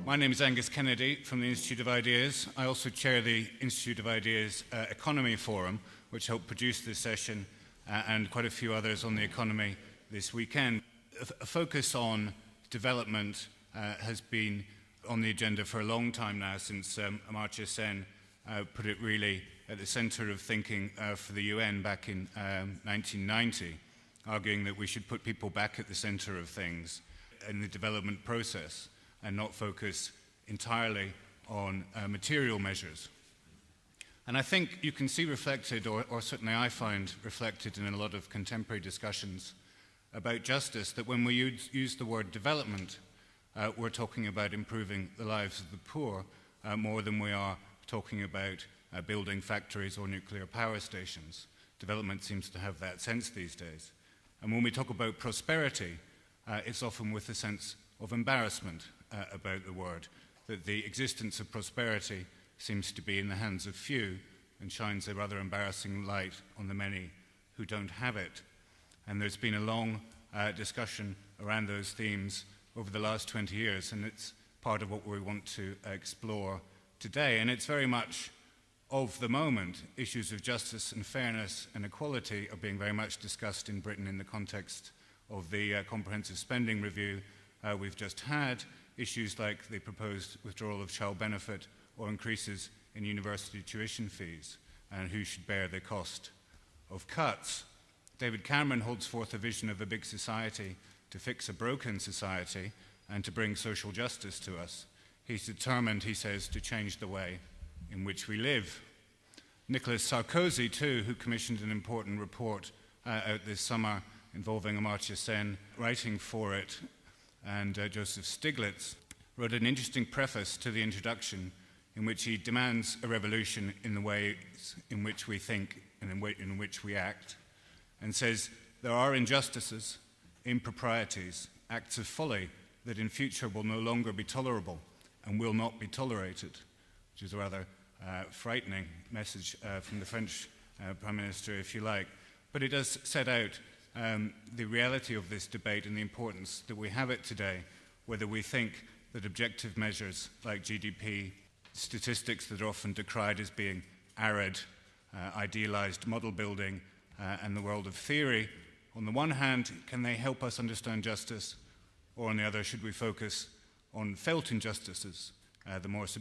My name is Angus Kennedy from the Institute of Ideas. I also chair the Institute of Ideas Economy Forum, which helped produce this session and quite a few others on the economy this weekend. A focus on development has been on the agenda for a long time now, since Amartya Sen put it really at the center of thinking for the UN back in 1990, arguing that we should put people back at the center of things in the development process and not focus entirely on material measures. And I think you can see reflected, or certainly I find reflected in a lot of contemporary discussions about justice, that when we use the word development, we're talking about improving the lives of the poor more than we are talking about building factories or nuclear power stations. Development seems to have that sense these days. And when we talk about prosperity, it's often with a sense of embarrassment about the word, that the existence of prosperity seems to be in the hands of few and shines a rather embarrassing light on the many who don't have it. And there's been a long discussion around those themes over the last 20 years, and it's part of what we want to explore today. And it's very much of the moment. Issues of justice and fairness and equality are being very much discussed in Britain in the context of the comprehensive spending review we've just had. Issues like the proposed withdrawal of child benefit or increases in university tuition fees, and who should bear the cost of cuts. David Cameron holds forth a vision of a big society to fix a broken society and to bring social justice to us. He's determined, he says, to change the way in which we live. Nicolas Sarkozy, too, who commissioned an important report out this summer involving Amartya Sen, writing for it, and Joseph Stiglitz, wrote an interesting preface to the introduction in which he demands a revolution in the ways in which we think and in which we act, and says there are injustices, improprieties, acts of folly that in future will no longer be tolerable and will not be tolerated, which is a rather frightening message from the French Prime Minister, if you like. But it does set out the reality of this debate and the importance that we have it today, whether we think that objective measures like GDP, statistics that are often decried as being arid, idealized model building, and the world of theory, on the one hand, can they help us understand justice, or on the other, should we focus on felt injustices, the more